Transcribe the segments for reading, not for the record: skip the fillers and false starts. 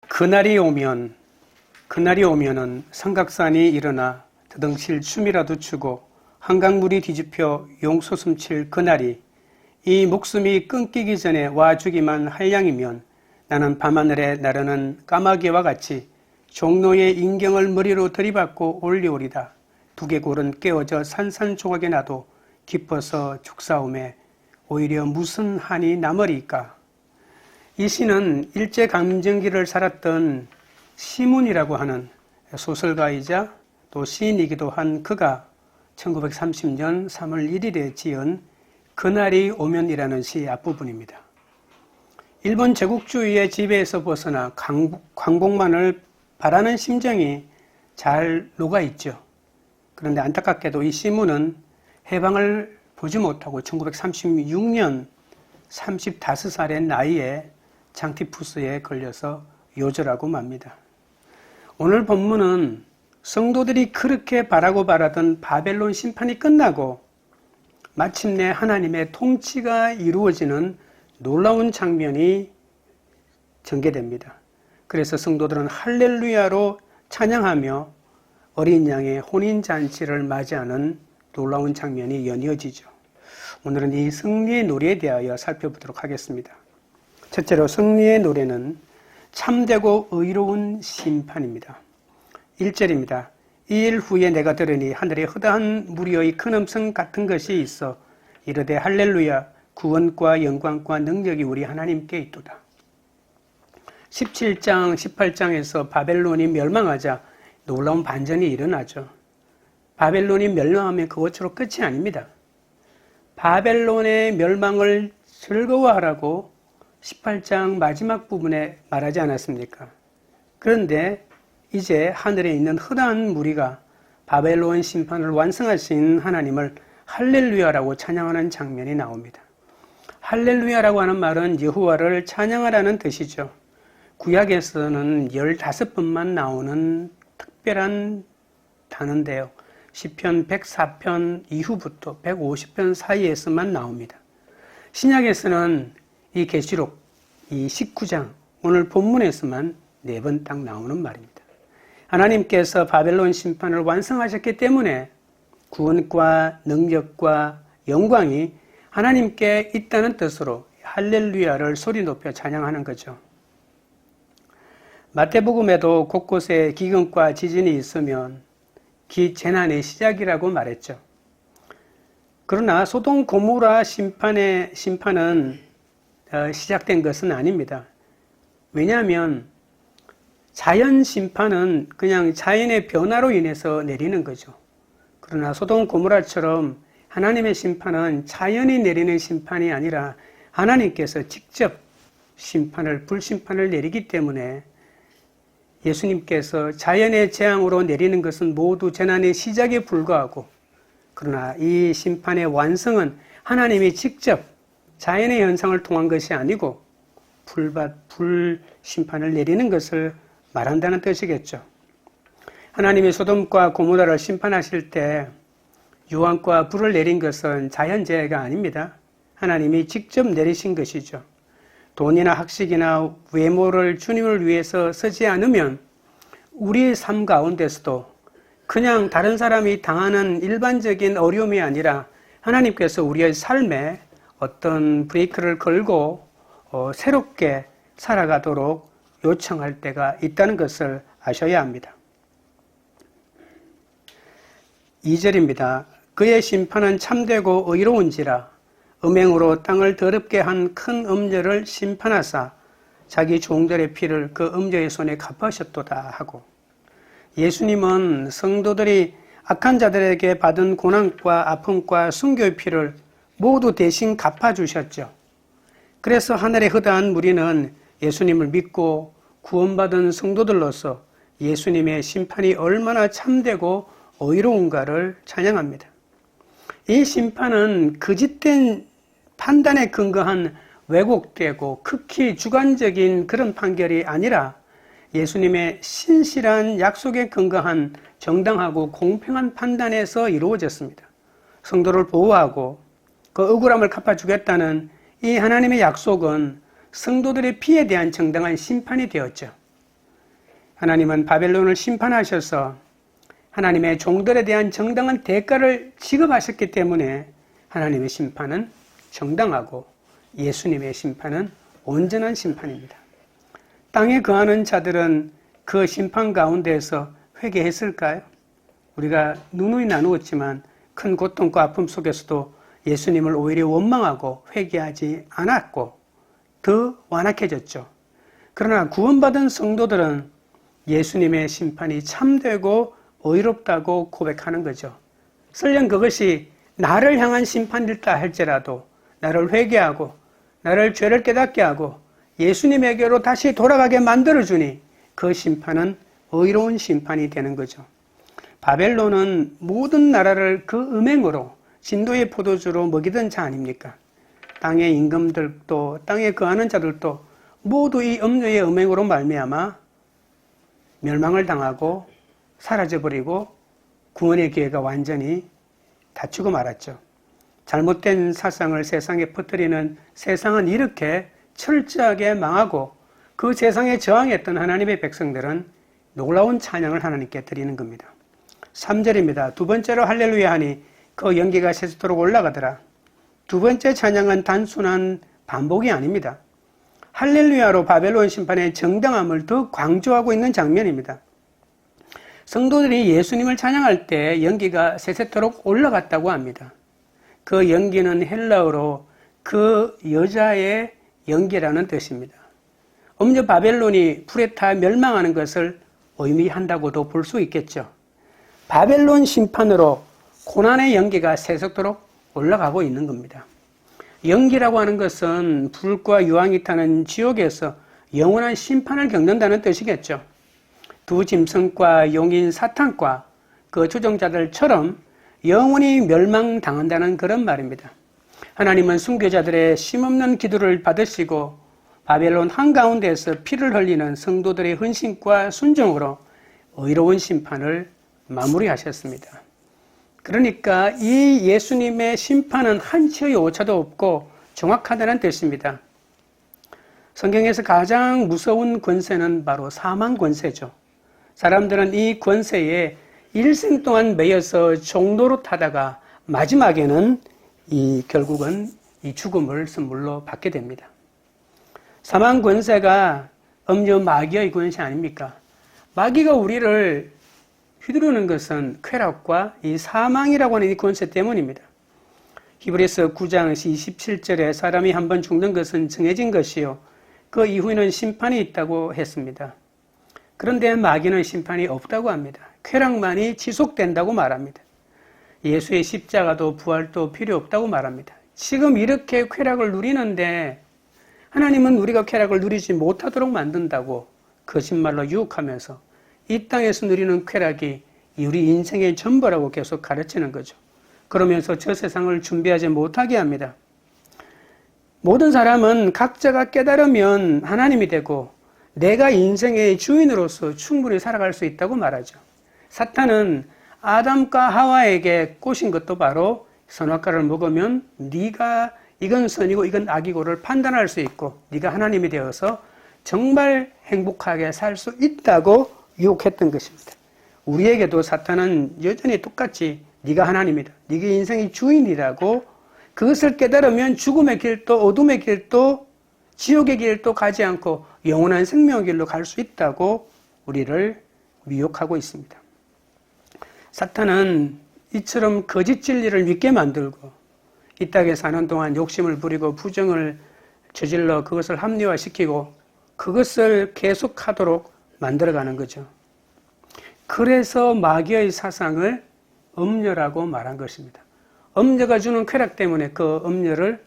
그날이 오면은 삼각산이 일어나 드덩실 춤이라도 추고 한강물이 뒤집혀 용솟음칠 그날이 이 목숨이 끊기기 전에 와주기만 할 양이면 나는 밤하늘에 나르는 까마귀와 같이 종로의 인경을 머리로 들이받고 올리오리다. 두개골은 깨어져 산산조각이 나도 기뻐서 죽사오매 오히려 무슨 한이 남으리까. 이 시는 일제강점기를 살았던 시문이라고 하는 소설가이자 또 시인이기도 한 그가 1930년 3월 1일에 지은 그날이 오면이라는 시 앞부분입니다. 일본 제국주의의 지배에서 벗어나 광복만을 바라는 심정이 잘 녹아있죠. 그런데 안타깝게도 이 시문은 해방을 보지 못하고 1936년 35살의 나이에 장티푸스에 걸려서 요절하고 맙니다. 오늘 본문은 성도들이 그렇게 바라고 바라던 바벨론 심판이 끝나고 마침내 하나님의 통치가 이루어지는 놀라운 장면이 전개됩니다. 그래서 성도들은 할렐루야로 찬양하며 어린 양의 혼인잔치를 맞이하는 놀라운 장면이 연이어지죠. 오늘은 이 승리의 노래에 대하여 살펴보도록 하겠습니다. 첫째로 승리의 노래는 참되고 의로운 심판입니다. 1절입니다. 이 일 후에 내가 들으니 하늘에 허다한 무리의 큰 음성 같은 것이 있어 이르되 할렐루야 구원과 영광과 능력이 우리 하나님께 있도다. 17장 18장에서 바벨론이 멸망하자 놀라운 반전이 일어나죠. 바벨론이 멸망하면 그것으로 끝이 아닙니다. 바벨론의 멸망을 즐거워하라고 18장 마지막 부분에 말하지 않았습니까? 그런데 이제 하늘에 있는 허다한 무리가 바벨론 심판을 완성하신 하나님을 할렐루야라고 찬양하는 장면이 나옵니다. 할렐루야라고 하는 말은 여호와를 찬양하라는 뜻이죠. 구약에서는 15번만 나오는 특별한 단어인데요. 시편 104편 이후부터 150편 사이에서만 나옵니다. 신약에서는 이 계시록 이 19장 오늘 본문에서만 4번 딱 나오는 말입니다. 하나님께서 바벨론 심판을 완성하셨기 때문에 구원과 능력과 영광이 하나님께 있다는 뜻으로 할렐루야를 소리 높여 찬양하는 거죠. 마태복음에도 곳곳에 기근과 지진이 있으면 재난의 시작이라고 말했죠. 그러나 소돔 고모라 심판은 시작된 것은 아닙니다. 왜냐하면 자연 심판은 그냥 자연의 변화로 인해서 내리는 거죠. 그러나 소돔 고모라처럼 하나님의 심판은 자연이 내리는 심판이 아니라 하나님께서 직접 불심판을 내리기 때문에 예수님께서 자연의 재앙으로 내리는 것은 모두 재난의 시작에 불과하고, 그러나 이 심판의 완성은 하나님이 직접 자연의 현상을 통한 것이 아니고 불심판을 내리는 것을 말한다는 뜻이겠죠. 하나님이 소돔과 고모라를 심판하실 때 유황과 불을 내린 것은 자연재해가 아닙니다. 하나님이 직접 내리신 것이죠. 돈이나 학식이나 외모를 주님을 위해서 쓰지 않으면 우리의 삶 가운데서도 그냥 다른 사람이 당하는 일반적인 어려움이 아니라 하나님께서 우리의 삶에 어떤 브레이크를 걸고 새롭게 살아가도록 요청할 때가 있다는 것을 아셔야 합니다. 2절입니다. 그의 심판은 참되고 의로운지라 음행으로 땅을 더럽게 한 큰 음녀를 심판하사 자기 종들의 피를 그 음녀의 손에 갚으셨도다 하고, 예수님은 성도들이 악한 자들에게 받은 고난과 아픔과 순교의 피를 모두 대신 갚아주셨죠. 그래서 하늘의 허다한 무리는 예수님을 믿고 구원받은 성도들로서 예수님의 심판이 얼마나 참되고 의로운가를 찬양합니다. 이 심판은 거짓된 판단에 근거한 왜곡되고 극히 주관적인 그런 판결이 아니라 예수님의 신실한 약속에 근거한 정당하고 공평한 판단에서 이루어졌습니다. 성도를 보호하고 그 억울함을 갚아주겠다는 이 하나님의 약속은 성도들의 피에 대한 정당한 심판이 되었죠. 하나님은 바벨론을 심판하셔서 하나님의 종들에 대한 정당한 대가를 지급하셨기 때문에 하나님의 심판은 정당하고 예수님의 심판은 온전한 심판입니다. 땅에 거하는 자들은 그 심판 가운데에서 회개했을까요? 우리가 누누이 나누었지만 큰 고통과 아픔 속에서도 예수님을 오히려 원망하고 회개하지 않았고 더 완악해졌죠. 그러나 구원받은 성도들은 예수님의 심판이 참되고 의롭다고 고백하는 거죠. 설령 그것이 나를 향한 심판일다 할지라도 나를 회개하고 나를 죄를 깨닫게 하고 예수님에게로 다시 돌아가게 만들어주니 그 심판은 의로운 심판이 되는 거죠. 바벨론은 모든 나라를 그 음행으로 진도의 포도주로 먹이던 자 아닙니까? 땅의 임금들도 땅에 거하는 자들도 모두 이 음료의 음행으로 말미암아 멸망을 당하고 사라져버리고 구원의 기회가 완전히 닫히고 말았죠. 잘못된 사상을 세상에 퍼뜨리는 세상은 이렇게 철저하게 망하고 그 세상에 저항했던 하나님의 백성들은 놀라운 찬양을 하나님께 드리는 겁니다. 3절입니다. 두 번째로 할렐루야 하니 그 연기가 세수토록 올라가더라. 두 번째 찬양은 단순한 반복이 아닙니다. 할렐루야로 바벨론 심판의 정당함을 더 강조하고 있는 장면입니다. 성도들이 예수님을 찬양할 때 연기가 세세토록 올라갔다고 합니다. 그 연기는 헬라어로 그 여자의 연기라는 뜻입니다. 음녀 바벨론이 불에 타 멸망하는 것을 의미한다고도 볼 수 있겠죠. 바벨론 심판으로 고난의 연기가 세속도록 올라가고 있는 겁니다. 연기라고 하는 것은 불과 유황이 타는 지옥에서 영원한 심판을 겪는다는 뜻이겠죠. 두 짐승과 용인 사탄과 그 주정자들처럼 영원히 멸망당한다는 그런 말입니다. 하나님은 순교자들의 쉼없는 기도를 받으시고 바벨론 한가운데에서 피를 흘리는 성도들의 헌신과 순종으로 의로운 심판을 마무리하셨습니다. 그러니까 이 예수님의 심판은 한치의 오차도 없고 정확하다는 뜻입니다. 성경에서 가장 무서운 권세는 바로 사망 권세죠. 사람들은 이 권세에 일생 동안 매여서 종로로 타다가 마지막에는 결국은 이 죽음을 선물로 받게 됩니다. 사망 권세가 음녀 마귀의 권세 아닙니까? 마귀가 우리를 휘두르는 것은 쾌락과 이 사망이라고 하는 이 권세 때문입니다. 히브리서 9장 27절에 사람이 한번 죽는 것은 정해진 것이요 그 이후에는 심판이 있다고 했습니다. 그런데 마귀는 심판이 없다고 합니다. 쾌락만이 지속된다고 말합니다. 예수의 십자가도 부활도 필요 없다고 말합니다. 지금 이렇게 쾌락을 누리는데 하나님은 우리가 쾌락을 누리지 못하도록 만든다고 거짓말로 유혹하면서 이 땅에서 누리는 쾌락이 우리 인생의 전부라고 계속 가르치는 거죠. 그러면서 저 세상을 준비하지 못하게 합니다. 모든 사람은 각자가 깨달으면 하나님이 되고 내가 인생의 주인으로서 충분히 살아갈 수 있다고 말하죠. 사탄은 아담과 하와에게 꼬신 것도 바로 선악과를 먹으면 네가 이건 선이고 이건 악이고를 판단할 수 있고 네가 하나님이 되어서 정말 행복하게 살 수 있다고 유혹했던 것입니다. 우리에게도 사탄은 여전히 똑같이 네가 하나님이다. 네가 인생의 주인이라고 그것을 깨달으면 죽음의 길도 어둠의 길도 지옥의 길도 가지 않고 영원한 생명의 길로 갈 수 있다고 우리를 미혹하고 있습니다. 사탄은 이처럼 거짓 진리를 믿게 만들고 이 땅에 사는 동안 욕심을 부리고 부정을 저질러 그것을 합리화시키고 그것을 계속하도록 만들어가는 거죠. 그래서 마귀의 사상을 음녀라고 말한 것입니다. 음녀가 주는 쾌락 때문에 그 음녀를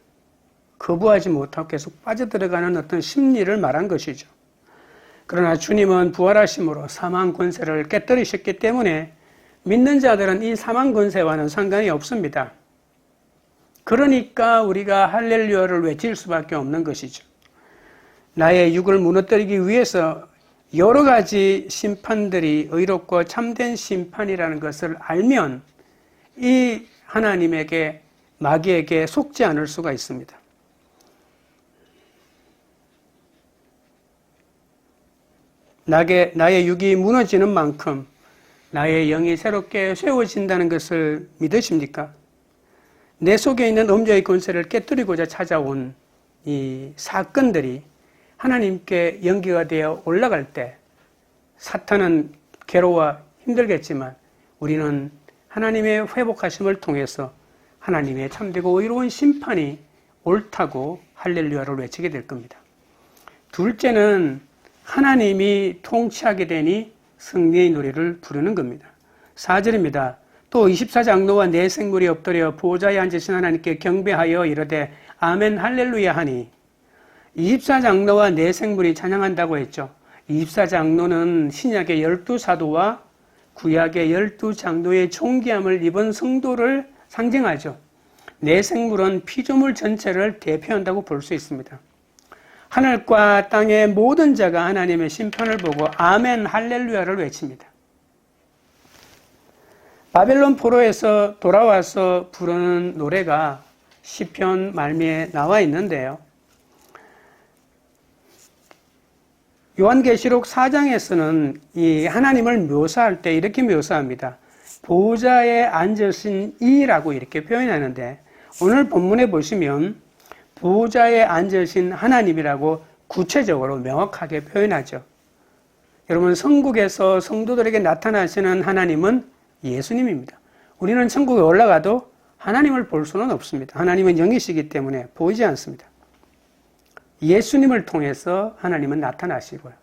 거부하지 못하고 계속 빠져들어가는 어떤 심리를 말한 것이죠. 그러나 주님은 부활하심으로 사망 권세를 깨뜨리셨기 때문에 믿는 자들은 이 사망 권세와는 상관이 없습니다. 그러니까 우리가 할렐루야를 외칠 수밖에 없는 것이죠. 나의 육을 무너뜨리기 위해서 여러 가지 심판들이 의롭고 참된 심판이라는 것을 알면 이 하나님에게 마귀에게 속지 않을 수가 있습니다. 나의 육이 무너지는 만큼 나의 영이 새롭게 세워진다는 것을 믿으십니까? 내 속에 있는 음조의 권세를 깨뜨리고자 찾아온 이 사건들이 하나님께 연기가 되어 올라갈 때 사탄은 괴로워 힘들겠지만 우리는 하나님의 회복하심을 통해서 하나님의 참되고 의로운 심판이 옳다고 할렐루야를 외치게 될 겁니다. 둘째는 하나님이 통치하게 되니 승리의 노래를 부르는 겁니다. 4절입니다. 또 24장로와 네 생물이 엎드려 보좌에 앉으신 하나님께 경배하여 이르되 아멘 할렐루야 하니 24장로와 네 생물이 찬양한다고 했죠. 24장로는 신약의 12사도와 구약의 12장로의 존귀함을 입은 성도를 상징하죠. 네 생물은 피조물 전체를 대표한다고 볼 수 있습니다. 하늘과 땅의 모든 자가 하나님의 심판을 보고 아멘 할렐루야를 외칩니다. 바벨론 포로에서 돌아와서 부르는 노래가 시편 말미에 나와 있는데요. 요한계시록 4장에서는 이 하나님을 묘사할 때 이렇게 묘사합니다. 보좌에 앉으신 이라고 이렇게 표현하는데 오늘 본문에 보시면 보좌에 앉으신 하나님이라고 구체적으로 명확하게 표현하죠. 여러분, 천국에서 성도들에게 나타나시는 하나님은 예수님입니다. 우리는 천국에 올라가도 하나님을 볼 수는 없습니다. 하나님은 영이시기 때문에 보이지 않습니다. 예수님을 통해서 하나님은 나타나시고요.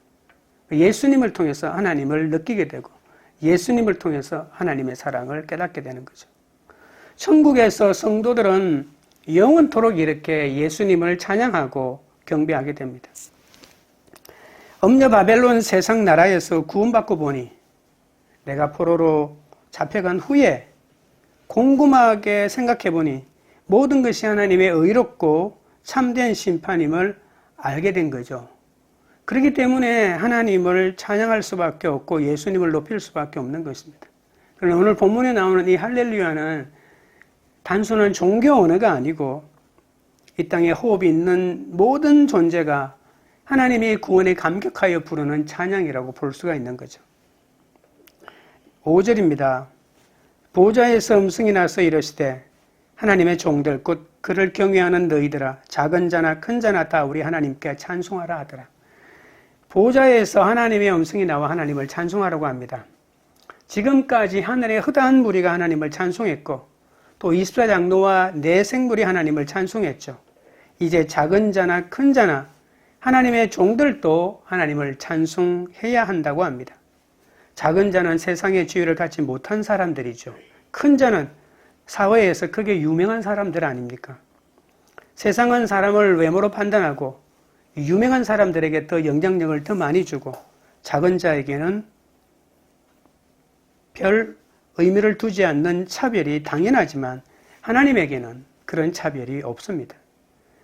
예수님을 통해서 하나님을 느끼게 되고 예수님을 통해서 하나님의 사랑을 깨닫게 되는 거죠. 천국에서 성도들은 영원토록 이렇게 예수님을 찬양하고 경배하게 됩니다. 음녀 바벨론 세상 나라에서 구원받고 보니 내가 포로로 잡혀간 후에 곰곰하게 생각해 보니 모든 것이 하나님의 의롭고 참된 심판임을 알게 된 거죠. 그렇기 때문에 하나님을 찬양할 수밖에 없고 예수님을 높일 수밖에 없는 것입니다. 그러나 오늘 본문에 나오는 이 할렐루야는 단순한 종교 언어가 아니고 이 땅에 호흡이 있는 모든 존재가 하나님의 구원에 감격하여 부르는 찬양이라고 볼 수가 있는 거죠. 5절입니다. 보좌에서 음성이 나서 이르시되 하나님의 종들 곧 그를 경외하는 너희들아 작은 자나 큰 자나 다 우리 하나님께 찬송하라 하더라. 보좌에서 하나님의 음성이 나와 하나님을 찬송하라고 합니다. 지금까지 하늘의 허다한 무리가 하나님을 찬송했고 또 24장로와 네 생물이 하나님을 찬송했죠. 이제 작은 자나 큰 자나 하나님의 종들도 하나님을 찬송해야 한다고 합니다. 작은 자는 세상의 지위를 갖지 못한 사람들이죠. 큰 자는 사회에서 크게 유명한 사람들 아닙니까? 세상은 사람을 외모로 판단하고 유명한 사람들에게 더 영향력을 더 많이 주고 작은 자에게는 별 의미를 두지 않는 차별이 당연하지만 하나님에게는 그런 차별이 없습니다.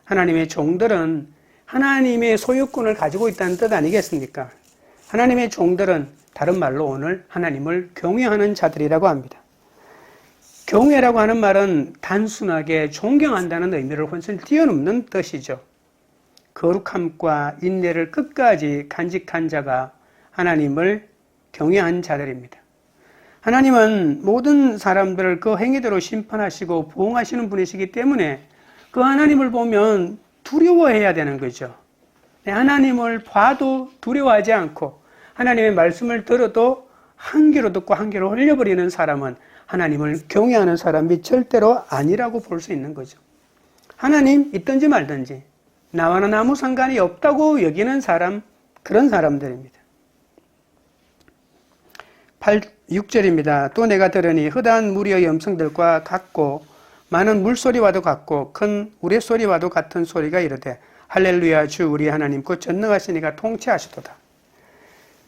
하나님의 종들은 하나님의 소유권을 가지고 있다는 뜻 아니겠습니까? 하나님의 종들은 다른 말로 오늘 하나님을 경외하는 자들이라고 합니다. 경외라고 하는 말은 단순하게 존경한다는 의미를 훨씬 뛰어넘는 뜻이죠. 거룩함과 인내를 끝까지 간직한 자가 하나님을 경외한 자들입니다. 하나님은 모든 사람들을 그 행위대로 심판하시고 보응하시는 분이시기 때문에 그 하나님을 보면 두려워해야 되는 거죠. 하나님을 봐도 두려워하지 않고 하나님의 말씀을 들어도 한 귀로 듣고 한 귀로 흘려버리는 사람은 하나님을 경외하는 사람이 절대로 아니라고 볼 수 있는 거죠. 하나님 있든지 말든지 나와는 아무 상관이 없다고 여기는 사람, 그런 사람들입니다. 6절입니다. 또 내가 들으니 허다한 무리의 음성들과 같고 많은 물소리와도 같고 큰 우레소리와도 같은 소리가 이르되 할렐루야 주 우리 하나님 곧 전능하시니가 통치하시도다.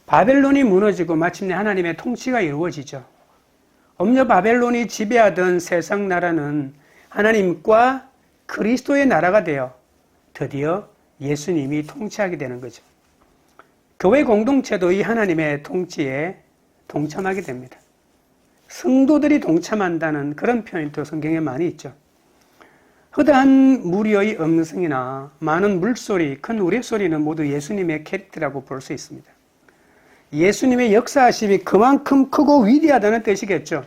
바벨론이 무너지고 마침내 하나님의 통치가 이루어지죠. 음녀 바벨론이 지배하던 세상 나라는 하나님과 그리스도의 나라가 되어 드디어 예수님이 통치하게 되는 거죠. 교회 공동체도 이 하나님의 통치에 동참하게 됩니다. 성도들이 동참한다는 그런 표현도 성경에 많이 있죠. 허다한 무리의 음성이나 많은 물소리, 큰 우레소리는 모두 예수님의 캐릭터라고 볼 수 있습니다. 예수님의 역사하심이 그만큼 크고 위대하다는 뜻이겠죠.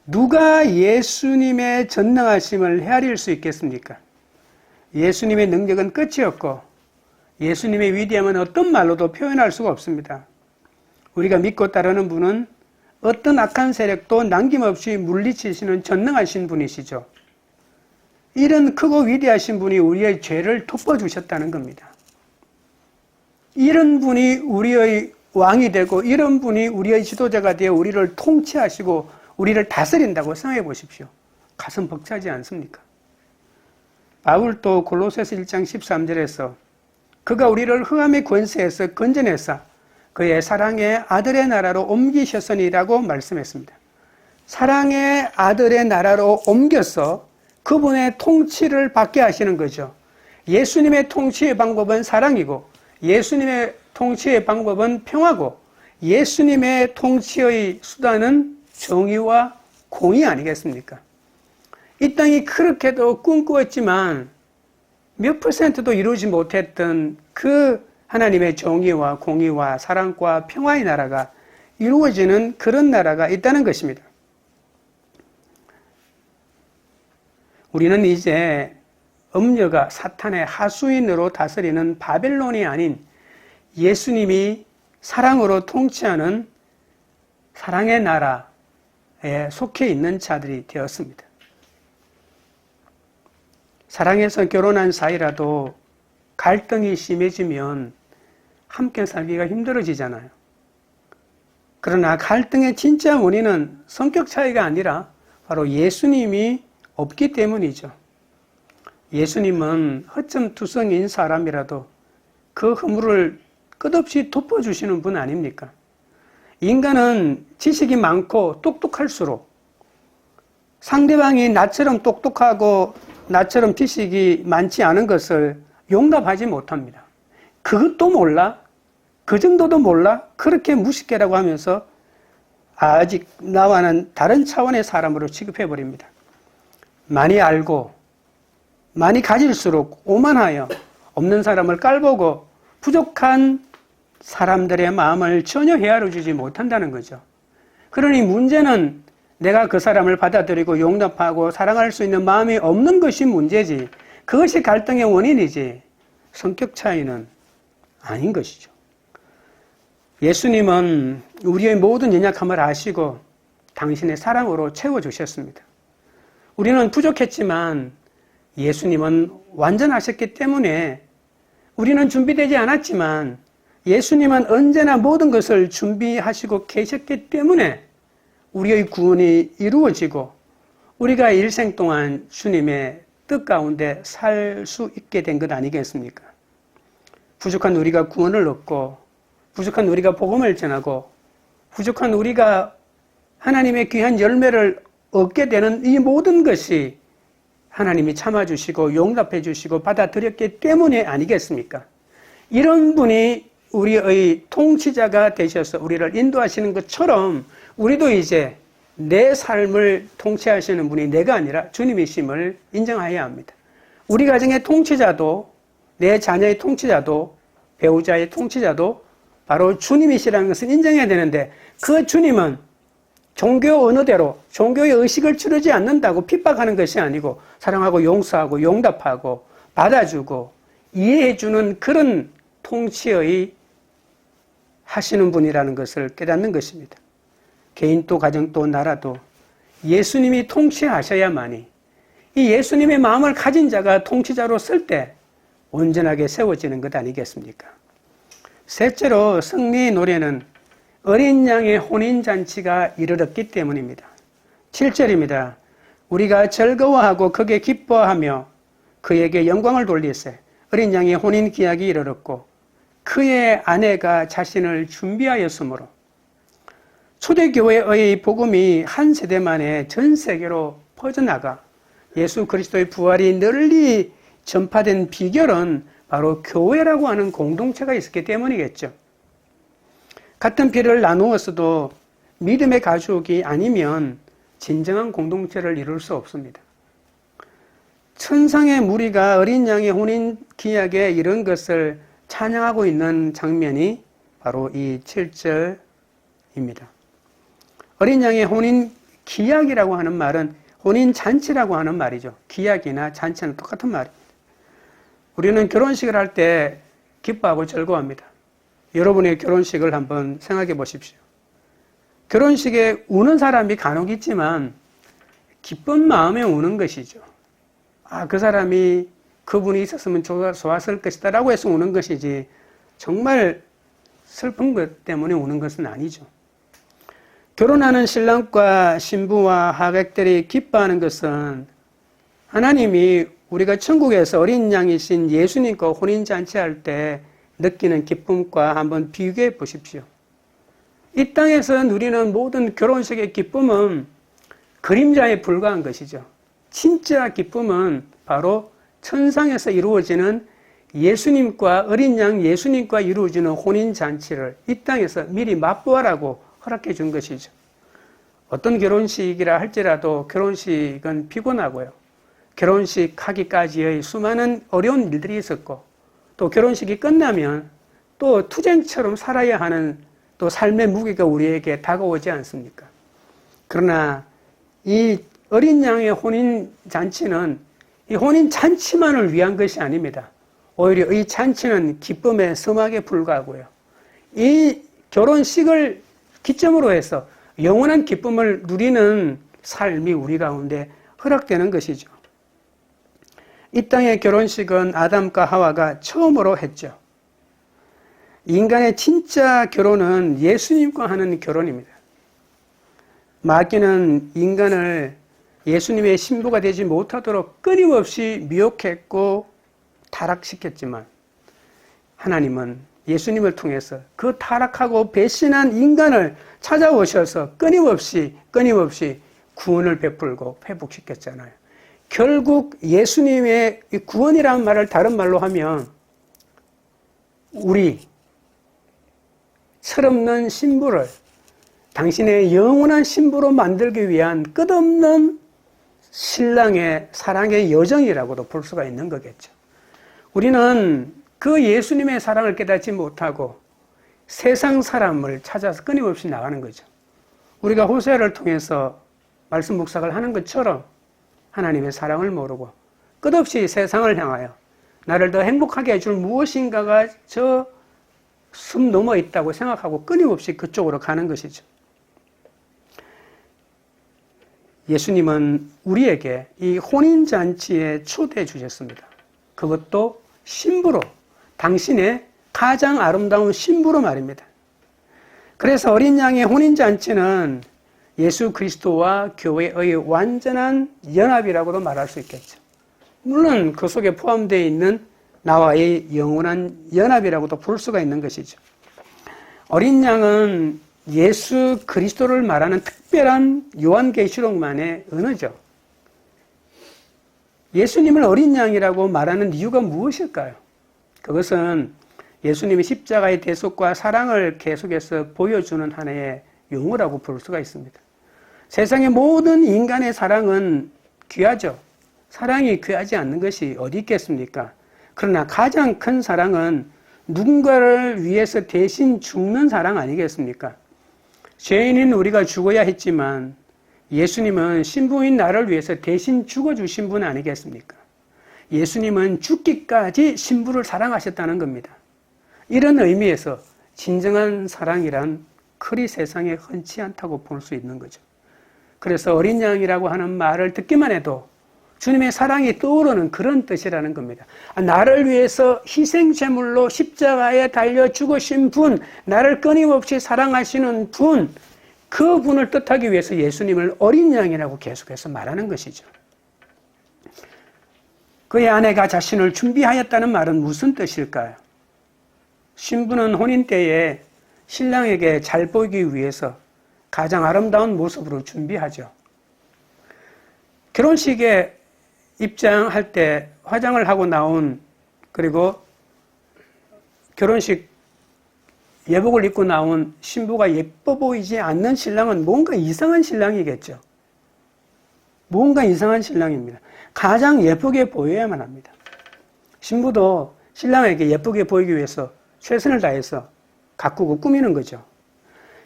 누가 예수님의 전능하심을 헤아릴 수 있겠습니까? 예수님의 능력은 끝이 없고 예수님의 위대함은 어떤 말로도 표현할 수가 없습니다. 우리가 믿고 따르는 분은 어떤 악한 세력도 남김없이 물리치시는 전능하신 분이시죠. 이런 크고 위대하신 분이 우리의 죄를 덮어주셨다는 겁니다. 이런 분이 우리의 왕이 되고 이런 분이 우리의 지도자가 되어 우리를 통치하시고 우리를 다스린다고 생각해 보십시오. 가슴 벅차지 않습니까? 바울도 골로새서 1장 13절에서 그가 우리를 흑암의 권세에서 건져내사 그의 사랑의 아들의 나라로 옮기셨으니라고 말씀했습니다. 사랑의 아들의 나라로 옮겨서 그분의 통치를 받게 하시는 거죠. 예수님의 통치의 방법은 사랑이고 예수님의 통치의 방법은 평화고 예수님의 통치의 수단은 정의와 공의 아니겠습니까? 이 땅이 그렇게도 꿈꾸었지만 몇 %도 이루지 못했던 그 하나님의 정의와 공의와 사랑과 평화의 나라가 이루어지는 그런 나라가 있다는 것입니다. 우리는 이제 음녀가 사탄의 하수인으로 다스리는 바벨론이 아닌 예수님이 사랑으로 통치하는 사랑의 나라에 속해 있는 자들이 되었습니다. 사랑해서 결혼한 사이라도 갈등이 심해지면 함께 살기가 힘들어지잖아요. 그러나 갈등의 진짜 원인은 성격 차이가 아니라 바로 예수님이 없기 때문이죠. 예수님은 허점투성인 사람이라도 그 허물을 끝없이 덮어주시는 분 아닙니까? 인간은 지식이 많고 똑똑할수록 상대방이 나처럼 똑똑하고 나처럼 지식이 많지 않은 것을 용납하지 못합니다. 그것도 몰라? 그 정도도 몰라? 그렇게 무식해라고 하면서 아직 나와는 다른 차원의 사람으로 취급해버립니다. 많이 알고 많이 가질수록 오만하여 없는 사람을 깔보고 부족한 사람들의 마음을 전혀 헤아려주지 못한다는 거죠. 그러니 문제는 내가 그 사람을 받아들이고 용납하고 사랑할 수 있는 마음이 없는 것이 문제지 그것이 갈등의 원인이지 성격 차이는 아닌 것이죠. 예수님은 우리의 모든 연약함을 아시고 당신의 사랑으로 채워주셨습니다. 우리는 부족했지만 예수님은 완전하셨기 때문에 우리는 준비되지 않았지만 예수님은 언제나 모든 것을 준비하시고 계셨기 때문에 우리의 구원이 이루어지고 우리가 일생 동안 주님의 뜻 가운데 살 수 있게 된 것 아니겠습니까? 부족한 우리가 구원을 얻고 부족한 우리가 복음을 전하고 부족한 우리가 하나님의 귀한 열매를 얻게 되는 이 모든 것이 하나님이 참아주시고 용납해 주시고 받아들였기 때문에 아니겠습니까? 이런 분이 우리의 통치자가 되셔서 우리를 인도하시는 것처럼 우리도 이제 내 삶을 통치하시는 분이 내가 아니라 주님이심을 인정해야 합니다. 우리 가정의 통치자도 내 자녀의 통치자도 배우자의 통치자도 바로 주님이시라는 것을 인정해야 되는데 그 주님은 종교 언어대로 종교의 의식을 치르지 않는다고 핍박하는 것이 아니고 사랑하고 용서하고 용납하고 받아주고 이해해주는 그런 통치의 하시는 분이라는 것을 깨닫는 것입니다. 개인도 가정도 나라도 예수님이 통치하셔야만이 이 예수님의 마음을 가진 자가 통치자로 쓸 때 온전하게 세워지는 것 아니겠습니까? 셋째로 승리의 노래는 어린 양의 혼인잔치가 이르렀기 때문입니다. 7절입니다. 우리가 즐거워하고 크게 기뻐하며 그에게 영광을 돌리세. 어린 양의 혼인 기약이 이르렀고 그의 아내가 자신을 준비하였으므로 초대교회의 복음이 한 세대 만에 전 세계로 퍼져나가 예수 그리스도의 부활이 널리 전파된 비결은 바로 교회라고 하는 공동체가 있었기 때문이겠죠. 같은 피를 나누었어도 믿음의 가족이 아니면 진정한 공동체를 이룰 수 없습니다. 천상의 무리가 어린 양의 혼인 기약에 이런 것을 찬양하고 있는 장면이 바로 이 7절입니다. 어린 양의 혼인 기약이라고 하는 말은 혼인잔치라고 하는 말이죠. 기약이나 잔치는 똑같은 말입니다. 우리는 결혼식을 할 때 기뻐하고 즐거워합니다. 여러분의 결혼식을 한번 생각해 보십시오. 결혼식에 우는 사람이 간혹 있지만 기쁜 마음에 우는 것이죠. 그 사람이 그분이 있었으면 좋았을 것이다 라고 해서 우는 것이지 정말 슬픈 것 때문에 우는 것은 아니죠. 결혼하는 신랑과 신부와 하객들이 기뻐하는 것은 하나님이 우리가 천국에서 어린 양이신 예수님과 혼인잔치할 때 느끼는 기쁨과 한번 비교해 보십시오. 이 땅에서 누리는 모든 결혼식의 기쁨은 그림자에 불과한 것이죠. 진짜 기쁨은 바로 천상에서 이루어지는 예수님과 어린 양 예수님과 이루어지는 혼인잔치를 이 땅에서 미리 맛보아라고 허락해 준 것이죠. 어떤 결혼식이라 할지라도 결혼식은 피곤하고요. 결혼식 하기까지의 수많은 어려운 일들이 있었고 또 결혼식이 끝나면 또 투쟁처럼 살아야 하는 또 삶의 무게가 우리에게 다가오지 않습니까? 그러나 이 어린 양의 혼인잔치는 이 혼인잔치만을 위한 것이 아닙니다. 오히려 이 잔치는 기쁨의 서막에 불과하고요. 이 결혼식을 기점으로 해서 영원한 기쁨을 누리는 삶이 우리 가운데 허락되는 것이죠. 이 땅의 결혼식은 아담과 하와가 처음으로 했죠. 인간의 진짜 결혼은 예수님과 하는 결혼입니다. 마귀는 인간을 예수님의 신부가 되지 못하도록 끊임없이 미혹했고 타락시켰지만 하나님은 예수님을 통해서 그 타락하고 배신한 인간을 찾아오셔서 끊임없이 구원을 베풀고 회복시켰잖아요. 결국 예수님의 구원이라는 말을 다른 말로 하면 우리 철없는 신부를 당신의 영원한 신부로 만들기 위한 끝없는 신랑의 사랑의 여정이라고도 볼 수가 있는 거겠죠. 우리는 그 예수님의 사랑을 깨닫지 못하고 세상 사람을 찾아서 끊임없이 나가는 거죠. 우리가 호세아를 통해서 말씀 묵상을 하는 것처럼 하나님의 사랑을 모르고 끝없이 세상을 향하여 나를 더 행복하게 해줄 무엇인가가 저 숨 넘어 있다고 생각하고 끊임없이 그쪽으로 가는 것이죠. 예수님은 우리에게 이 혼인잔치에 초대해 주셨습니다. 그것도 신부로, 당신의 가장 아름다운 신부로 말입니다. 그래서 어린 양의 혼인잔치는 예수 그리스도와 교회의 완전한 연합이라고도 말할 수 있겠죠. 물론 그 속에 포함되어 있는 나와의 영원한 연합이라고도 볼 수가 있는 것이죠. 어린 양은 예수 그리스도를 말하는 특별한 요한계시록만의 언어죠. 예수님을 어린 양이라고 말하는 이유가 무엇일까요? 그것은 예수님이 십자가의 대속과 사랑을 계속해서 보여주는 하나의 용어라고 볼 수가 있습니다. 세상의 모든 인간의 사랑은 귀하죠. 사랑이 귀하지 않는 것이 어디 있겠습니까? 그러나 가장 큰 사랑은 누군가를 위해서 대신 죽는 사랑 아니겠습니까? 죄인인 우리가 죽어야 했지만 예수님은 신부인 나를 위해서 대신 죽어주신 분 아니겠습니까? 예수님은 죽기까지 신부를 사랑하셨다는 겁니다. 이런 의미에서 진정한 사랑이란 그리 세상에 흔치 않다고 볼 수 있는 거죠. 그래서 어린 양이라고 하는 말을 듣기만 해도 주님의 사랑이 떠오르는 그런 뜻이라는 겁니다. 나를 위해서 희생제물로 십자가에 달려 죽으신 분, 나를 끊임없이 사랑하시는 분, 그 분을 뜻하기 위해서 예수님을 어린 양이라고 계속해서 말하는 것이죠. 그의 아내가 자신을 준비하였다는 말은 무슨 뜻일까요? 신부는 혼인 때에 신랑에게 잘 보이기 위해서 가장 아름다운 모습으로 준비하죠. 결혼식에 입장할 때 화장을 하고 나온, 그리고 결혼식 예복을 입고 나온 신부가 예뻐 보이지 않는 신랑은 뭔가 이상한 신랑이겠죠. 뭔가 이상한 신랑입니다. 가장 예쁘게 보여야만 합니다. 신부도 신랑에게 예쁘게 보이기 위해서 최선을 다해서 가꾸고 꾸미는 거죠.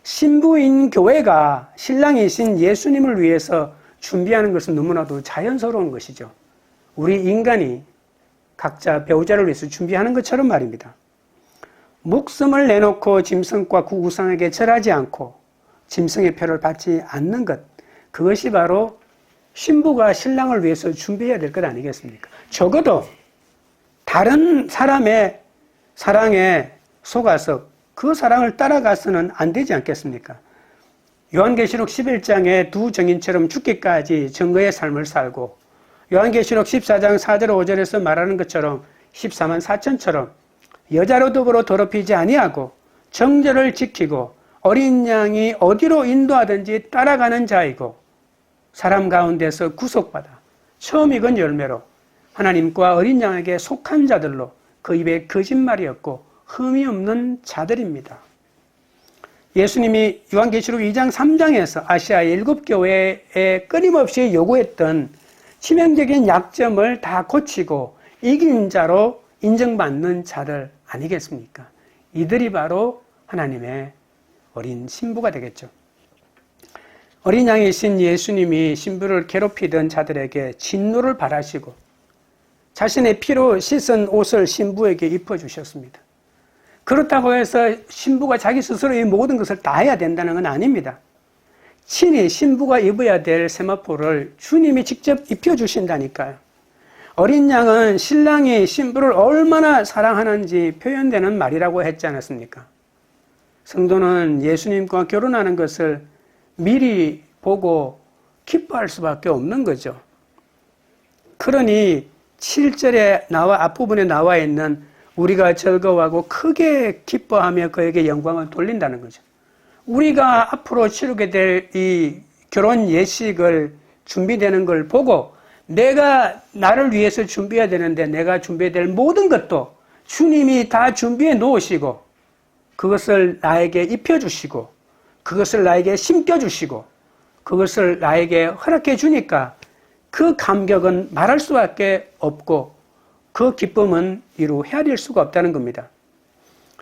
신부인 교회가 신랑이신 예수님을 위해서 준비하는 것은 너무나도 자연스러운 것이죠. 우리 인간이 각자 배우자를 위해서 준비하는 것처럼 말입니다. 목숨을 내놓고 짐승과 그 우상에게 절하지 않고 짐승의 표를 받지 않는 것, 그것이 바로 신부가 신랑을 위해서 준비해야 될 것 아니겠습니까? 적어도 다른 사람의 사랑에 속아서 그 사랑을 따라가서는 안 되지 않겠습니까? 요한계시록 11장에 두 정인처럼 죽기까지 증거의 삶을 살고, 요한계시록 14장 4절 5절에서 말하는 것처럼 14만 4천처럼 여자로 더불어 더럽히지 아니하고 정절을 지키고 어린 양이 어디로 인도하든지 따라가는 자이고, 사람 가운데서 구속받아 처음 익은 열매로 하나님과 어린 양에게 속한 자들로 그 입에 거짓말이 없고 흠이 없는 자들입니다. 예수님이 요한계시록 2장 3장에서 아시아의 7교회에 끊임없이 요구했던 치명적인 약점을 다 고치고 이긴 자로 인정받는 자들 아니겠습니까? 이들이 바로 하나님의 어린 신부가 되겠죠. 어린 양이신 예수님이 신부를 괴롭히던 자들에게 진노를 발하시고 자신의 피로 씻은 옷을 신부에게 입혀주셨습니다. 그렇다고 해서 신부가 자기 스스로 이 모든 것을 다 해야 된다는 건 아닙니다. 친히 신부가 입어야 될 세마포를 주님이 직접 입혀주신다니까요. 어린 양은 신랑이 신부를 얼마나 사랑하는지 표현되는 말이라고 했지 않았습니까? 성도는 예수님과 결혼하는 것을 미리 보고 기뻐할 수밖에 없는 거죠. 그러니 7절에 앞부분에 나와 있는 우리가 즐거워하고 크게 기뻐하며 그에게 영광을 돌린다는 거죠. 우리가 앞으로 치르게 될 이 결혼 예식을 준비되는 걸 보고 내가 나를 위해서 준비해야 되는데 내가 준비해야 될 모든 것도 주님이 다 준비해 놓으시고 그것을 나에게 입혀주시고 그것을 나에게 심겨주시고 그것을 나에게 허락해 주니까 그 감격은 말할 수밖에 없고 그 기쁨은 이루 헤아릴 수가 없다는 겁니다.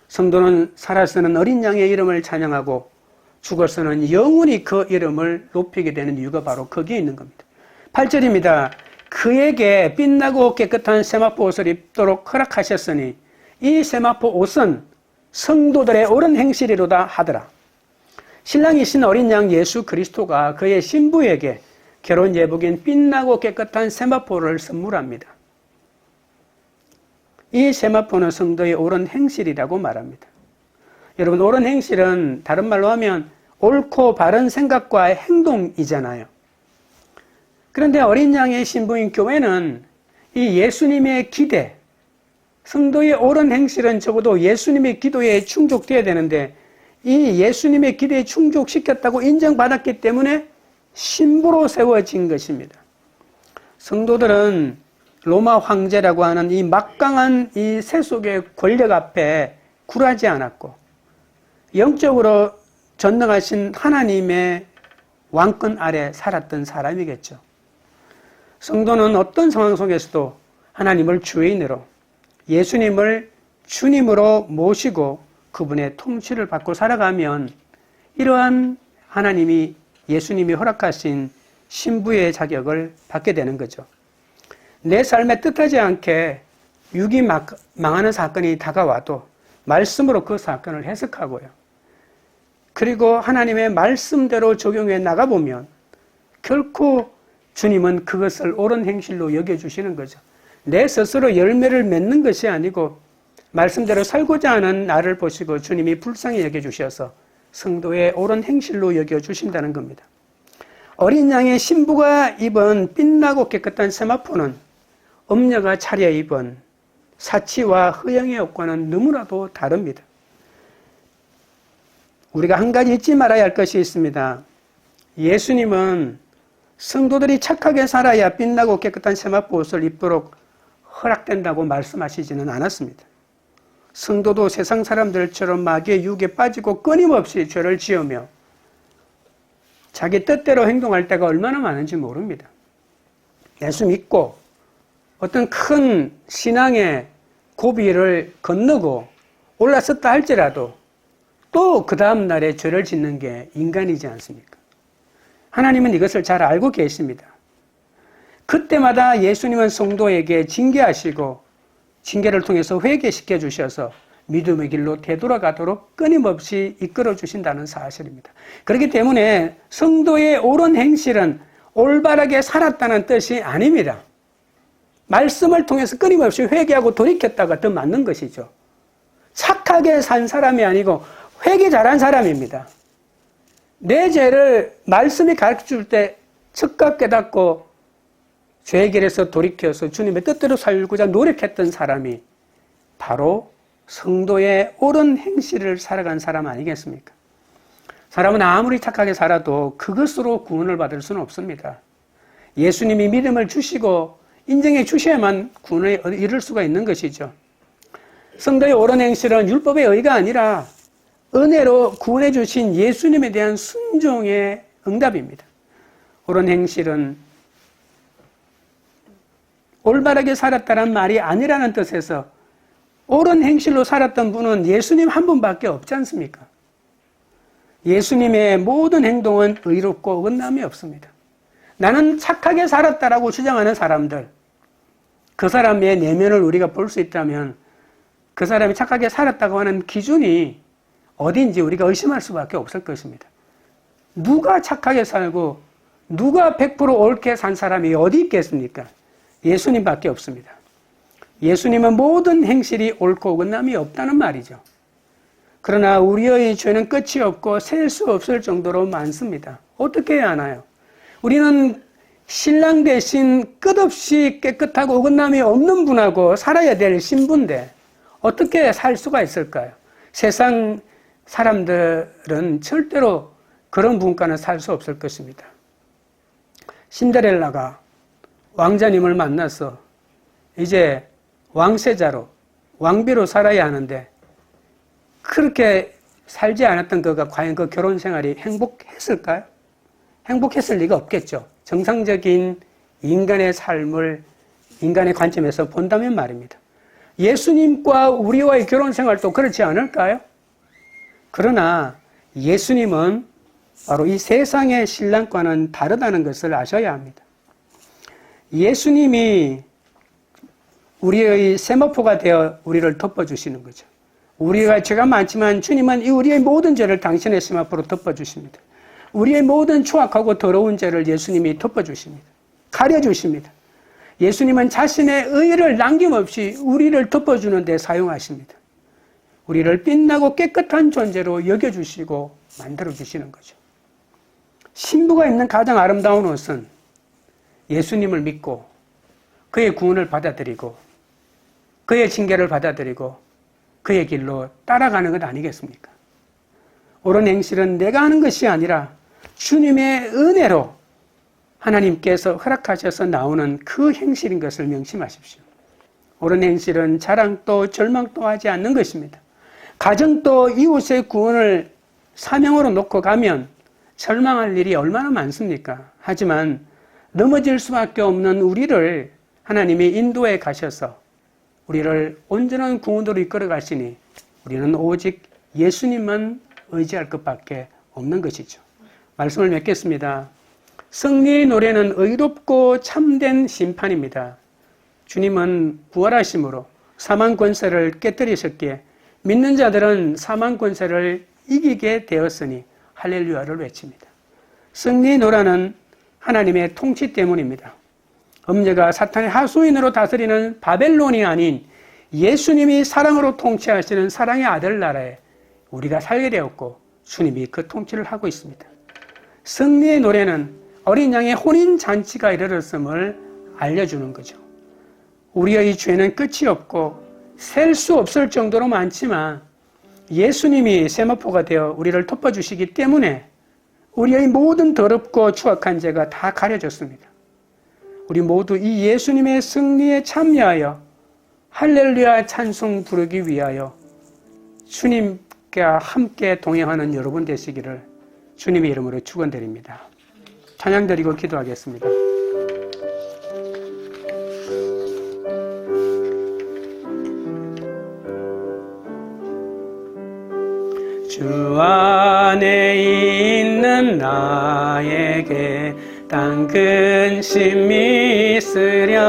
성도는 살아서는 어린 양의 이름을 찬양하고 죽어서는 영원히 그 이름을 높이게 되는 이유가 바로 거기에 있는 겁니다. 8절입니다. 그에게 빛나고 깨끗한 세마포 옷을 입도록 허락하셨으니 이 세마포 옷은 성도들의 옳은 행실이로다 하더라. 신랑이신 어린 양 예수 그리스도가 그의 신부에게 결혼 예복인 빛나고 깨끗한 세마포를 선물합니다. 이 세마포는 성도의 옳은 행실이라고 말합니다. 여러분, 옳은 행실은 다른 말로 하면 옳고 바른 생각과 행동이잖아요. 그런데 어린 양의 신부인 교회는 이 예수님의 기대, 성도의 옳은 행실은 적어도 예수님의 기도에 충족되어야 되는데 이 예수님의 기대에 충족시켰다고 인정받았기 때문에 신부로 세워진 것입니다. 성도들은 로마 황제라고 하는 이 막강한 이 세속의 권력 앞에 굴하지 않았고 영적으로 전능하신 하나님의 왕권 아래 살았던 사람이겠죠. 성도는 어떤 상황 속에서도 하나님을 주인으로 예수님을 주님으로 모시고 그분의 통치를 받고 살아가면 이러한 하나님이 예수님이 허락하신 신부의 자격을 받게 되는 거죠. 내 삶에 뜻하지 않게 육이 망하는 사건이 다가와도 말씀으로 그 사건을 해석하고요. 그리고 하나님의 말씀대로 적용해 나가보면 결코 주님은 그것을 옳은 행실로 여겨주시는 거죠. 내 스스로 열매를 맺는 것이 아니고 말씀대로 살고자 하는 나를 보시고 주님이 불쌍히 여겨주셔서 성도의 옳은 행실로 여겨주신다는 겁니다. 어린 양의 신부가 입은 빛나고 깨끗한 세마포는 엄녀가 차려입은 사치와 허영의 옷과는 너무나도 다릅니다. 우리가 한 가지 잊지 말아야 할 것이 있습니다. 예수님은 성도들이 착하게 살아야 빛나고 깨끗한 세마포 옷을 입도록 허락된다고 말씀하시지는 않았습니다. 성도도 세상 사람들처럼 마귀의 유혹에 빠지고 끊임없이 죄를 지으며 자기 뜻대로 행동할 때가 얼마나 많은지 모릅니다. 예수 믿고 어떤 큰 신앙의 고비를 건너고 올라섰다 할지라도 또 그 다음 날에 죄를 짓는 게 인간이지 않습니까? 하나님은 이것을 잘 알고 계십니다. 그때마다 예수님은 성도에게 징계하시고 징계를 통해서 회개시켜 주셔서 믿음의 길로 되돌아가도록 끊임없이 이끌어 주신다는 사실입니다. 그렇기 때문에 성도의 옳은 행실은 올바르게 살았다는 뜻이 아닙니다. 말씀을 통해서 끊임없이 회개하고 돌이켰다가 더 맞는 것이죠. 착하게 산 사람이 아니고 회개 잘한 사람입니다. 내 죄를 말씀이 가르쳐줄 때 즉각 깨닫고 죄의 길에서 돌이켜서 주님의 뜻대로 살고자 노력했던 사람이 바로 성도의 옳은 행실을 살아간 사람 아니겠습니까? 사람은 아무리 착하게 살아도 그것으로 구원을 받을 수는 없습니다. 예수님이 믿음을 주시고 인정해 주셔야만 구원을 이룰 수가 있는 것이죠. 성도의 옳은 행실은 율법의 의가 아니라 은혜로 구원해 주신 예수님에 대한 순종의 응답입니다. 옳은 행실은 올바르게 살았다는 말이 아니라는 뜻에서 옳은 행실로 살았던 분은 예수님 한 분밖에 없지 않습니까? 예수님의 모든 행동은 의롭고 어긋남이 없습니다. 나는 착하게 살았다라고 주장하는 사람들, 그 사람의 내면을 우리가 볼 수 있다면 그 사람이 착하게 살았다고 하는 기준이 어딘지 우리가 의심할 수밖에 없을 것입니다. 누가 착하게 살고 누가 100% 옳게 산 사람이 어디 있겠습니까? 예수님밖에 없습니다. 예수님은 모든 행실이 옳고 어긋남이 없다는 말이죠. 그러나 우리의 죄는 끝이 없고 셀 수 없을 정도로 많습니다. 어떻게 해야 하나요? 우리는 신랑 대신 끝없이 깨끗하고 어긋남이 없는 분하고 살아야 될 신부인데 어떻게 살 수가 있을까요? 세상 사람들은 절대로 그런 분과는 살 수 없을 것입니다. 신데렐라가 왕자님을 만나서 이제 왕세자로 왕비로 살아야 하는데 그렇게 살지 않았던 그가 과연 그 결혼 생활이 행복했을까요? 행복했을 리가 없겠죠. 정상적인 인간의 삶을 인간의 관점에서 본다면 말입니다. 예수님과 우리와의 결혼 생활도 그렇지 않을까요? 그러나 예수님은 바로 이 세상의 신랑과는 다르다는 것을 아셔야 합니다. 예수님이 우리의 세마포가 되어 우리를 덮어주시는 거죠. 우리가 죄가 많지만 주님은 우리의 모든 죄를 당신의 세마포로 덮어주십니다. 우리의 모든 추악하고 더러운 죄를 예수님이 덮어주십니다. 가려주십니다. 예수님은 자신의 의를 남김없이 우리를 덮어주는 데 사용하십니다. 우리를 빛나고 깨끗한 존재로 여겨주시고 만들어주시는 거죠. 신부가 입는 가장 아름다운 옷은 예수님을 믿고 그의 구원을 받아들이고 그의 징계를 받아들이고 그의 길로 따라가는 것 아니겠습니까? 옳은 행실은 내가 하는 것이 아니라 주님의 은혜로 하나님께서 허락하셔서 나오는 그 행실인 것을 명심하십시오. 옳은 행실은 자랑도 절망도 하지 않는 것입니다. 가정도 이웃의 구원을 사명으로 놓고 가면 절망할 일이 얼마나 많습니까? 하지만 넘어질 수밖에 없는 우리를 하나님이 인도해 가셔서 우리를 온전한 구원으로 이끌어 가시니 우리는 오직 예수님만 의지할 것밖에 없는 것이죠. 말씀을 맺겠습니다. 승리의 노래는 의롭고 참된 심판입니다. 주님은 부활하심으로 사망 권세를 깨뜨리셨기에 믿는 자들은 사망 권세를 이기게 되었으니 할렐루야를 외칩니다. 승리의 노래는 하나님의 통치 때문입니다. 음녀가 사탄의 하수인으로 다스리는 바벨론이 아닌 예수님이 사랑으로 통치하시는 사랑의 아들 나라에 우리가 살게 되었고 주님이 그 통치를 하고 있습니다. 승리의 노래는 어린 양의 혼인잔치가 이르렀음을 알려주는 거죠. 우리의 죄는 끝이 없고 셀 수 없을 정도로 많지만 예수님이 세마포가 되어 우리를 덮어주시기 때문에 우리의 모든 더럽고 추악한 죄가 다 가려졌습니다. 우리 모두 이 예수님의 승리에 참여하여 할렐루야 찬송 부르기 위하여 주님과 함께 동행하는 여러분 되시기를 주님의 이름으로 축원드립니다. 찬양 드리고 기도하겠습니다. 주 주 안에 있는 나에게 딴 근심 있으랴.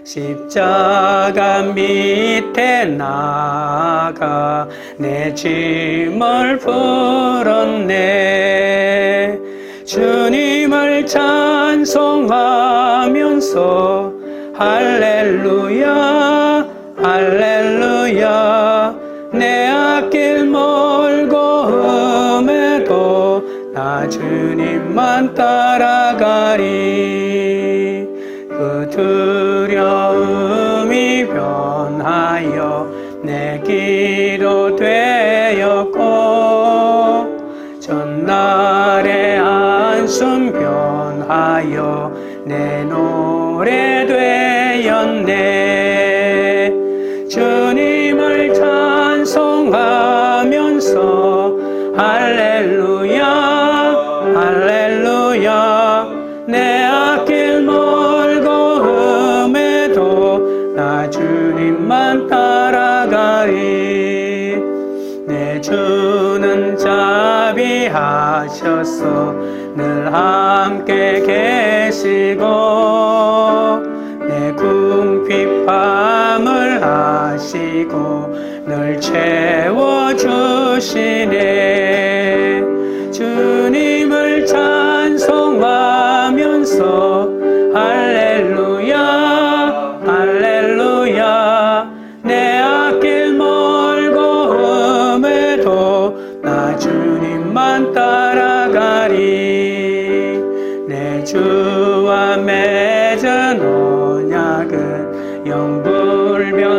십자가 밑에 나가 내 짐을 풀었네. 주님을 찬송하면서 할렐루야 할렐루야. 내 앞길 멀고 험해도 나 주님만 따라가리. 그 두려움이 변하여 내 기도 되었고 전날의 한숨 변하여 내 노래 되었네. 주님을 찬송하면서 할렐루야 할렐루야. 내 앞길 멀고 험해도 나 주님만 따라가리. 내 주는 자비하셔서 늘 함께 계시고 내 궁핍함을 아시고 늘 채워주시네. 주님을 찬송하면서 할렐루야 할렐루야. 내 앞길 멀고 험해도 나 주님만 따라가리. 내 주와 맺은 언약은 영불변하시니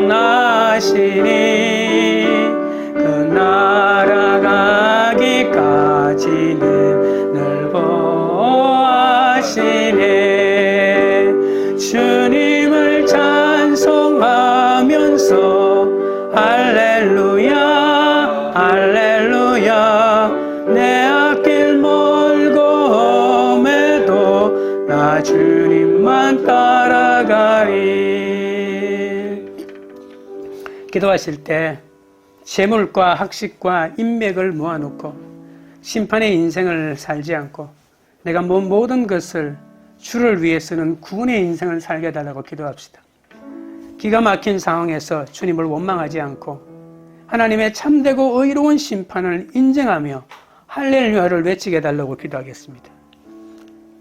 그 날아가기까지는 늘 보호하시네. 주님을 찬송하면서 할렐루야 할렐루야. 내 앞길 멀고 험해도 나 주님만 따라가리. 기도하실 때 재물과 학식과 인맥을 모아놓고 심판의 인생을 살지 않고 내가 모든 것을 주를 위해서는 구원의 인생을 살게 해달라고 기도합시다. 기가 막힌 상황에서 주님을 원망하지 않고 하나님의 참되고 의로운 심판을 인정하며 할렐루야를 외치게 해달라고 기도하겠습니다.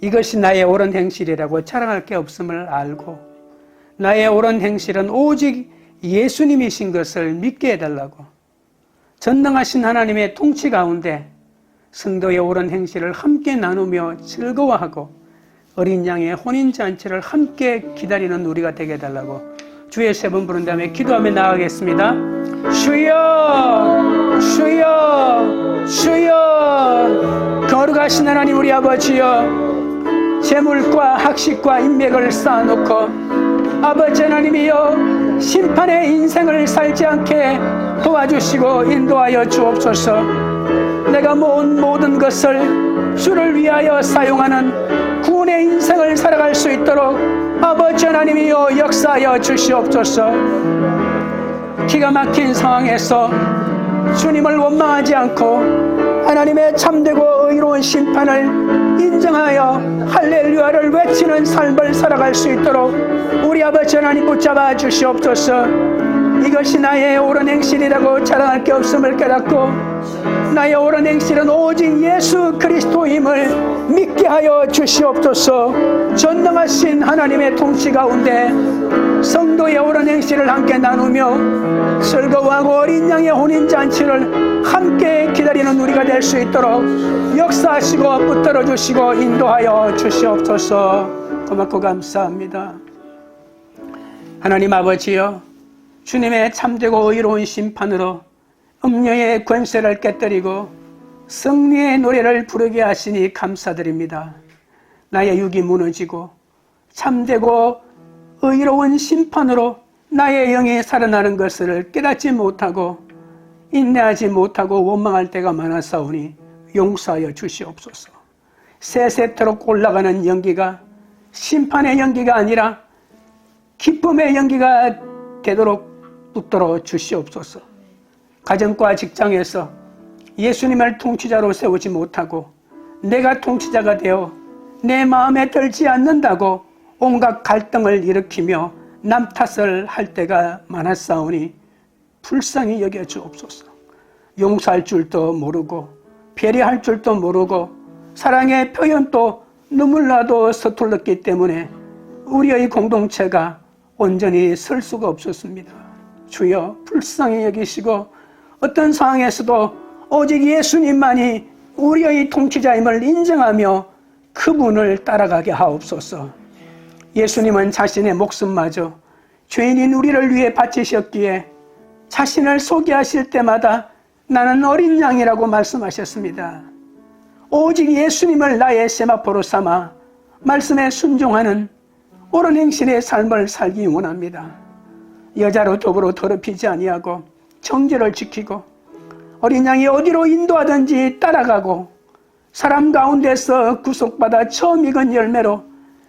이것이 나의 옳은 행실이라고 자랑할 게 없음을 알고 나의 옳은 행실은 오직 예수님이신 것을 믿게 해달라고 전능하신 하나님의 통치 가운데 성도의 옳은 행실을 함께 나누며 즐거워하고 어린 양의 혼인잔치를 함께 기다리는 우리가 되게 해달라고 주의 세 번 부른 다음에 기도하며 나아가겠습니다. 주여 주여 주여. 거룩하신 하나님 우리 아버지여, 재물과 학식과 인맥을 쌓아놓고 아버지 하나님이여 심판의 인생을 살지 않게 도와주시고 인도하여 주옵소서. 내가 모은 모든 것을 주를 위하여 사용하는 구원의 인생을 살아갈 수 있도록 아버지 하나님이여 역사하여 주시옵소서. 기가 막힌 상황에서 주님을 원망하지 않고 하나님의 참되고 의로운 심판을 인정하여 할렐루야를 외치는 삶을 살아갈 수 있도록 우리 아버지 하나님 붙잡아 주시옵소서. 이것이 나의 옳은 행실이라고 자랑할 게 없음을 깨닫고 나의 옳은 행실은 오직 예수 그리스도임을 믿게 하여 주시옵소서. 전능하신 하나님의 통치 가운데 성도의 옳은 행실을 함께 나누며 즐거워하고 어린 양의 혼인잔치를 함께 기다리는 우리가 될 수 있도록 역사하시고 붙들어 주시고 인도하여 주시옵소서. 고맙고 감사합니다. 하나님 아버지여, 주님의 참되고 의로운 심판으로 음녀의 권세를 깨뜨리고 승리의 노래를 부르게 하시니 감사드립니다. 나의 육이 무너지고 참되고 의로운 심판으로 나의 영이 살아나는 것을 깨닫지 못하고 인내하지 못하고 원망할 때가 많았사오니 용서하여 주시옵소서. 새새토록 올라가는 연기가 심판의 연기가 아니라 기쁨의 연기가 되도록 붙들어 주시옵소서. 가정과 직장에서 예수님을 통치자로 세우지 못하고 내가 통치자가 되어 내 마음에 들지 않는다고 온갖 갈등을 일으키며 남 탓을 할 때가 많았사오니 불쌍히 여겨 주옵소서. 용서할 줄도 모르고 배려할 줄도 모르고 사랑의 표현도 눈물 나도 서툴렀기 때문에 우리의 공동체가 온전히 설 수가 없었습니다. 주여 불쌍히 여기시고 어떤 상황에서도 오직 예수님만이 우리의 통치자임을 인정하며 그분을 따라가게 하옵소서. 예수님은 자신의 목숨마저 죄인인 우리를 위해 바치셨기에 자신을 소개하실 때마다 나는 어린 양이라고 말씀하셨습니다. 오직 예수님을 나의 세마포로 삼아 말씀에 순종하는 옳은 행실의 삶을 살기 원합니다. 여자로 더불어 더럽히지 아니하고 정죄를 지키고 어린 양이 어디로 인도하든지 따라가고 사람 가운데서 구속받아 처음 익은 열매로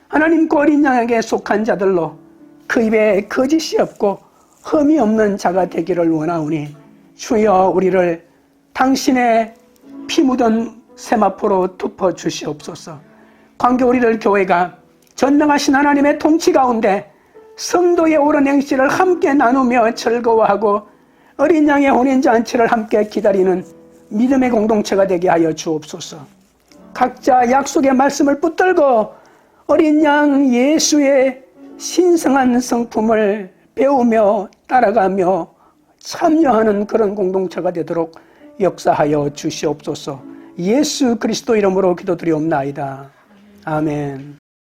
하나님 그 어린 양에게 속한 자들로 그 입에 거짓이 없고 흠이 없는 자가 되기를 원하오니 주여 우리를 당신의 피 묻은 세마포로 덮어 주시옵소서. 광교 우리를 교회가 전능하신 하나님의 통치 가운데 성도의 옳은 행실을 함께 나누며 즐거워하고 어린 양의 혼인잔치를 함께 기다리는 믿음의 공동체가 되게 하여 주옵소서. 각자 약속의 말씀을 붙들고 어린 양 예수의 신성한 성품을 배우며 따라가며 참여하는 그런 공동체가 되도록 역사하여 주시옵소서. 예수 그리스도 이름으로 기도드리옵나이다. 아멘.